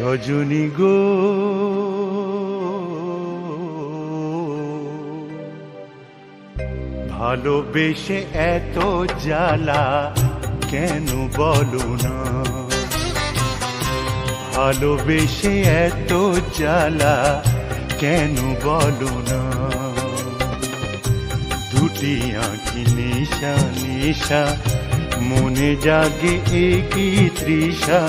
সজনী গো ভালোবেসে এত জ্বালা কেন বলো না, ভালোবেসে এত জ্বালা কেন বলো না। দুটি আঁখি নেশা নেশা মনে জাগে একই তৃষা,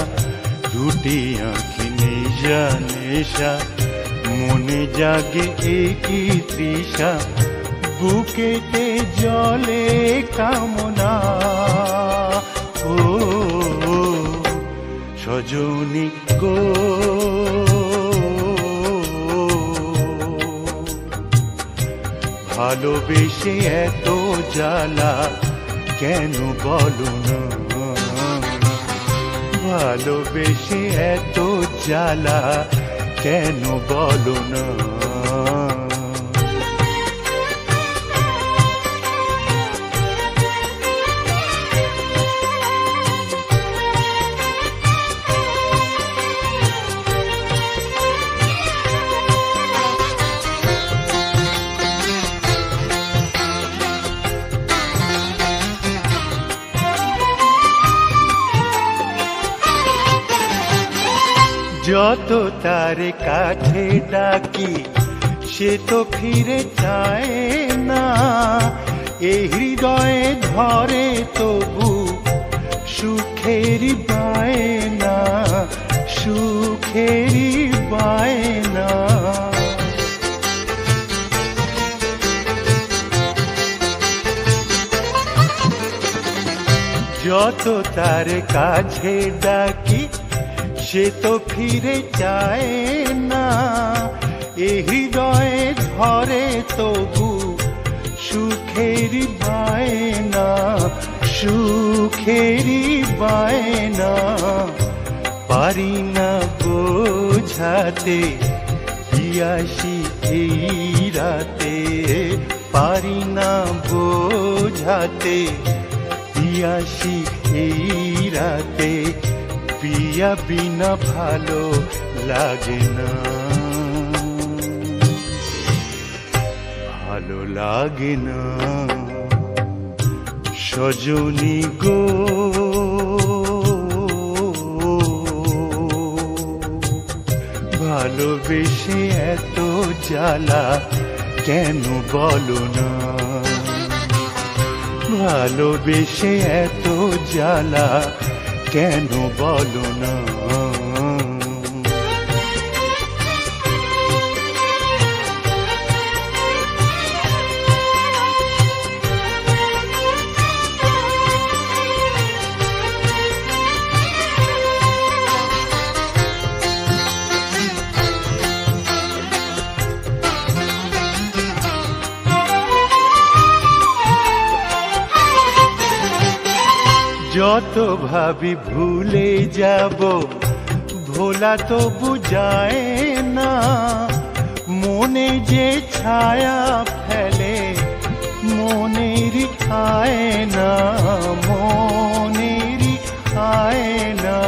দুটি আঁখি নেশা নেশা মনে জাগে একই তৃষা, বুকেতে জলে কামনা। ও সজনী গো ভালোবেসে এত জ্বালা কেন বলো না, ভালোবেসে এত জ্বালা কেন বলো না। যত তার কাছে ডাকি সে তো ফিরে চায় না, এই হৃদয়ে ধরে তবু সুখেরই বায়না, সুখেরই বায়না। যত তার কাছে ডাকি সে তো ফিরে চায় না, এ হৃদয়ে ধরে তবু সুখেরই বায়না, সুখেরই বায়না। পারি না বোঝাতে পিয়াসি এই রাতে, পারি না বোঝাতে পিয়াসি এই রাতে, পিয়া বিনা ভালো লাগে না, ভালো লাগে না। সজনী গো ভালোবেসে এত জ্বালা কেন বলো না, ভালোবেসে এত জ্বালা কেন বলো না। যত ভাবি ভুলে যাব ভোলা তো বুঝায় না, মনে যে ছায়া ফেলে মনেরই আয়না, মনেরই আয়না।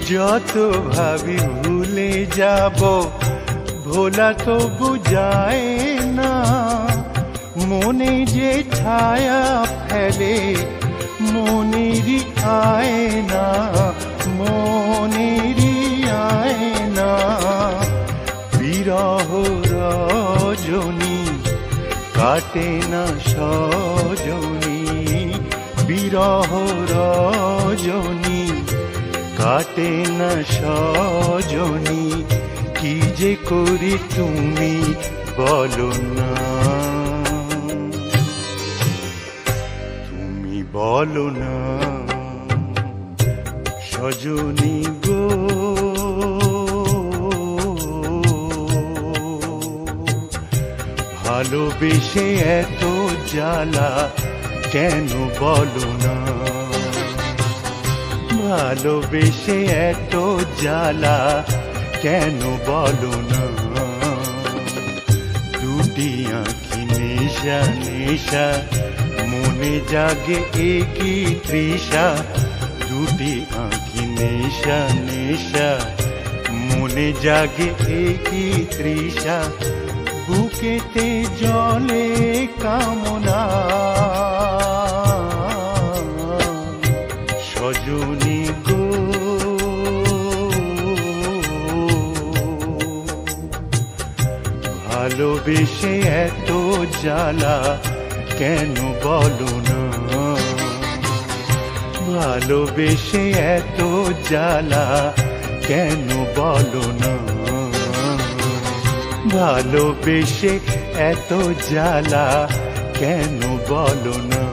যত ভাবি ভুলে যাব ভোলা তো বুঝায় না, মনে যে ছায়া ফেলে মনেরই আয়না, মনেরই আয়না। বিরহ রজনী কাটে না সজনী, বিরহ রজনী কাটে না সজনী, কি যে করি তুমি বলো না, তুমি বলো না। সজনী গো ভালোবেসে এত জ্বালা কেন বলো না, ভালোবেসে এত জ্বালা কেন বলো না। দুটি আঁখি নেশা নেশা মনে জাগে একি তৃষা, দুটি আঁখি নেশা নেশা। মনে জাগে একি তৃষা, বুকেতে জলে কামনা। সজনী গো, ভালোবেসে এত জ্বালা কেন বলো না? ভালোবেসে এত জ্বালা কেন বলো না? ভালোবেসে এত জ্বালা কেন বলো না?